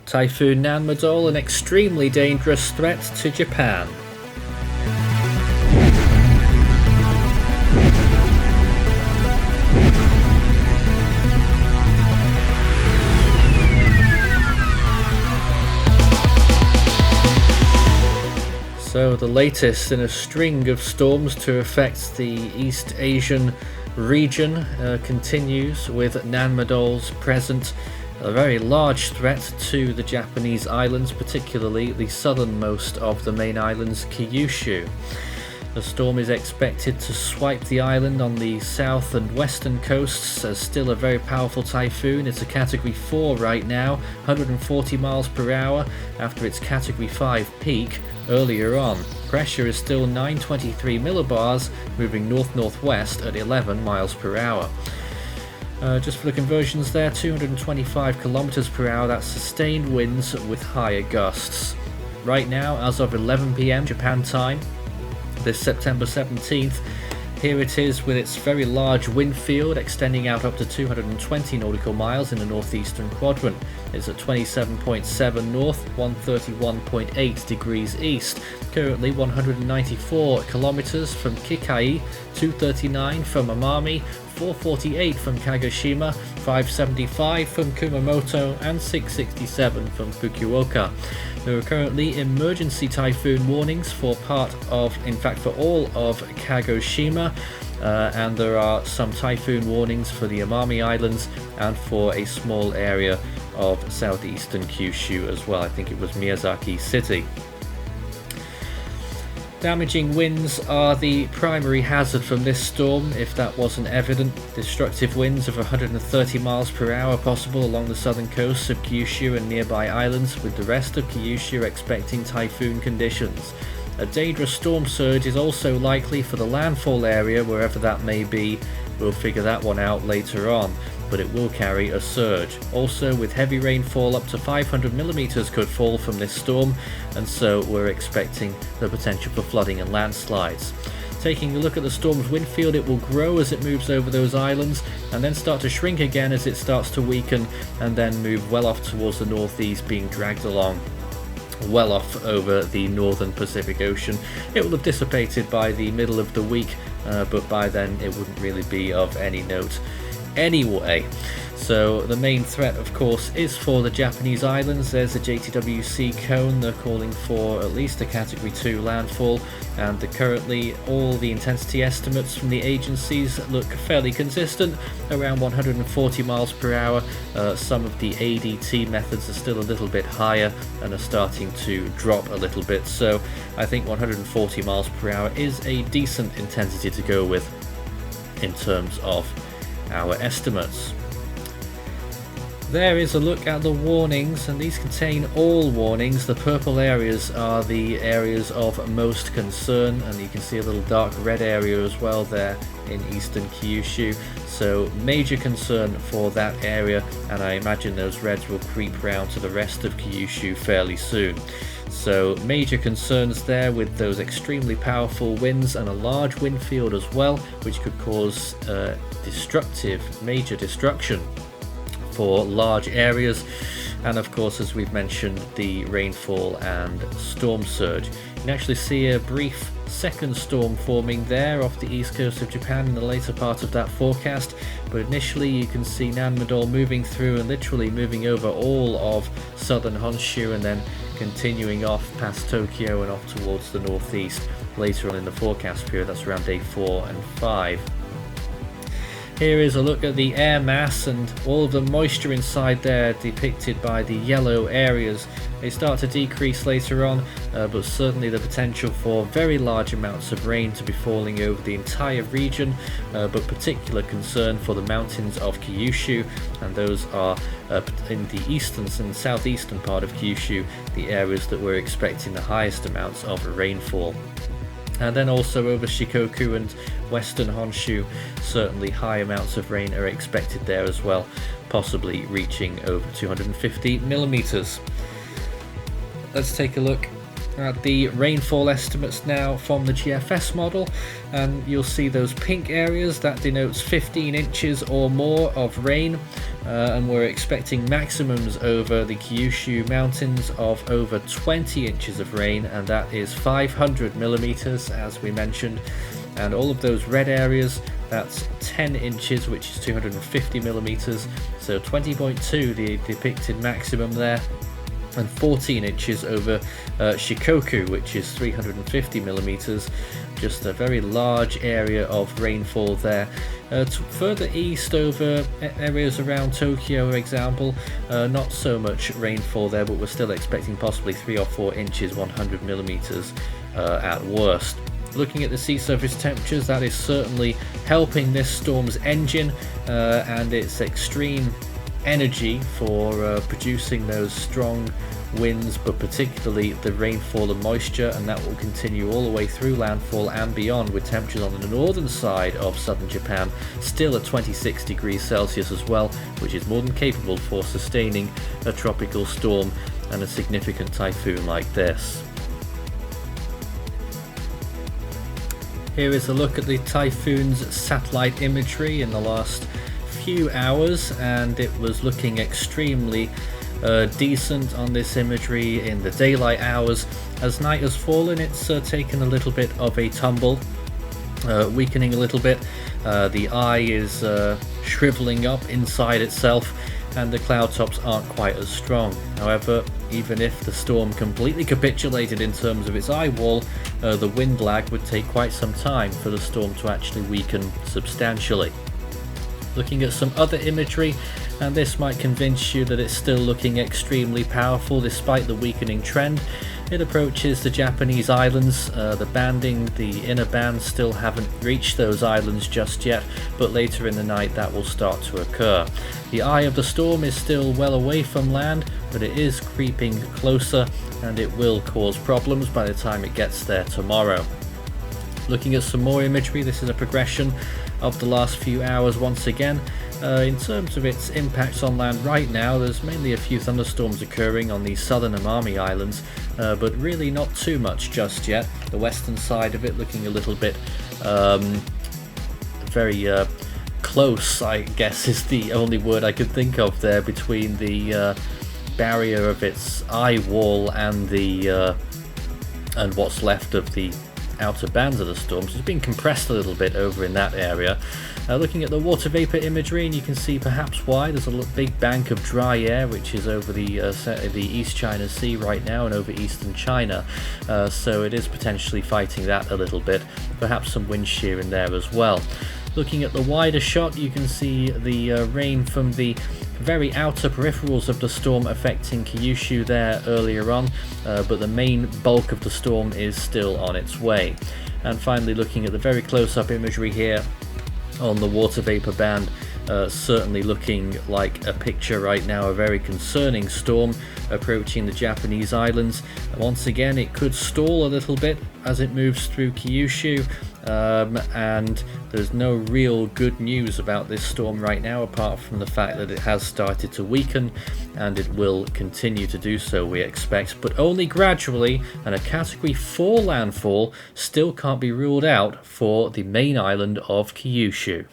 Typhoon Nanmadol, an extremely dangerous threat to Japan. So the latest in a string of storms to affect the East Asian region continues, with Nanmadol's present a very large threat to the Japanese islands, particularly the southernmost of the main islands, Kyushu. The storm is expected to swipe the island on the south and western coasts as still a very powerful typhoon. It's a Category 4 right now, 140 miles per hour after its Category 5 peak earlier on. Pressure is still 923 millibars, moving north-northwest at 11 miles per hour. Just for the conversions there, 225 kilometers per hour, that's sustained winds with higher gusts. Right now, as of 11 p.m. Japan time, this September 17th, here it is with its very large wind field extending out up to 220 nautical miles in the northeastern quadrant. It's at 27.7 north, 131.8 degrees east, currently 194 kilometers from Kikai, 239 from Amami, 448 from Kagoshima, 575 from Kumamoto, and 667 from Fukuoka. There are currently emergency typhoon warnings for for all of Kagoshima, and there are some typhoon warnings for the Amami Islands and for a small area of southeastern Kyushu as well. I think it was Miyazaki City. Damaging winds are the primary hazard from this storm, if that wasn't evident. Destructive winds of 130 miles per hour possible along the southern coasts of Kyushu and nearby islands, with the rest of Kyushu expecting typhoon conditions. A dangerous storm surge is also likely for the landfall area, wherever that may be. We'll figure that one out later on, but it will carry a surge. Also, with heavy rainfall, up to 500 millimeters could fall from this storm, and so we're expecting the potential for flooding and landslides. Taking a look at the storm's wind field, it will grow as it moves over those islands and then start to shrink again as it starts to weaken, and then move well off towards the northeast, being dragged along well off over the northern Pacific Ocean. It will have dissipated by the middle of the week, but by then it wouldn't really be of any note anyway. So the main threat, of course, is for the Japanese islands. There's a JTWC cone. They're calling for at least a Category 2 landfall, and currently all the intensity estimates from the agencies look fairly consistent, around 140 miles per hour. Some of the ADT methods are still a little bit higher and are starting to drop a little bit, so I think 140 miles per hour is a decent intensity to go with in terms of our estimates. There is a look at the warnings, and these contain all warnings. The purple areas are the areas of most concern, and you can see a little dark red area as well there in eastern Kyushu. So major concern for that area, and I imagine those reds will creep round to the rest of Kyushu fairly soon. So major concerns there with those extremely powerful winds and a large wind field as well, which could cause major destruction for large areas, and of course, as we've mentioned, the rainfall and storm surge. You can actually see a brief second storm forming there off the east coast of Japan in the later part of that forecast, but initially you can see Nanmadol moving through and literally moving over all of southern Honshu and then continuing off past Tokyo and off towards the northeast later on in the forecast period. That's around day 4 and 5. Here is a look at the air mass and all of the moisture inside there depicted by the yellow areas. They start to decrease later on, but certainly the potential for very large amounts of rain to be falling over the entire region, but particular concern for the mountains of Kyushu, and those are in the eastern and southeastern part of Kyushu, the areas that we're expecting the highest amounts of rainfall. And then also over Shikoku and western Honshu, certainly high amounts of rain are expected there as well, possibly reaching over 250 millimeters. Let's take a look at the rainfall estimates now from the GFS model, and you'll see those pink areas that denotes 15 inches or more of rain, and we're expecting maximums over the Kyushu mountains of over 20 inches of rain, and that is 500 millimeters as we mentioned. And all of those red areas, that's 10 inches, which is 250 millimeters, so 20.2 the depicted maximum there, and 14 inches over Shikoku, which is 350 millimeters. Just a very large area of rainfall there. Further east over areas around Tokyo, for example, not so much rainfall there, but we're still expecting possibly 3 or 4 inches, 100 millimeters at worst. Looking at the sea surface temperatures, that is certainly helping this storm's engine and its extreme energy for producing those strong winds, but particularly the rainfall and moisture, and that will continue all the way through landfall and beyond, with temperatures on the northern side of southern Japan still at 26 degrees Celsius as well, which is more than capable for sustaining a tropical storm and a significant typhoon like this. Here is a look at the typhoon's satellite imagery in the last few hours, and it was looking extremely decent on this imagery in the daylight hours. As night has fallen, it's taken a little bit of a tumble, weakening a little bit. The eye is shriveling up inside itself, and the cloud tops aren't quite as strong. However, even if the storm completely capitulated in terms of its eye wall, the wind lag would take quite some time for the storm to actually weaken substantially. Looking at some other imagery, and this might convince you that it's still looking extremely powerful despite the weakening trend. It approaches the Japanese islands. The inner bands still haven't reached those islands just yet, but later in the night that will start to occur. The eye of the storm is still well away from land, but it is creeping closer, and it will cause problems by the time it gets there tomorrow. Looking at some more imagery, this is a progression of the last few hours once again. In terms of its impacts on land right now, there's mainly a few thunderstorms occurring on the southern Amami Islands, but really not too much just yet. The western side of it looking a little bit very close, I guess is the only word I could think of there, between the barrier of its eye wall and and what's left of the outer bands of the storm. So it's been compressed a little bit over in that area. Looking at the water vapor imagery, and you can see perhaps why. There's a big bank of dry air which is over the East China Sea right now and over eastern China, so it is potentially fighting that a little bit. Perhaps some wind shear in there as well. Looking at the wider shot, you can see the rain from the very outer peripherals of the storm affecting Kyushu there earlier on, but the main bulk of the storm is still on its way. And finally, looking at the very close-up imagery here on the water vapor band, certainly looking like a picture right now, a very concerning storm approaching the Japanese islands. Once again, it could stall a little bit as it moves through Kyushu, and there's no real good news about this storm right now, apart from the fact that it has started to weaken, and it will continue to do so, we expect, but only gradually, and a category 4 landfall still can't be ruled out for the main island of Kyushu.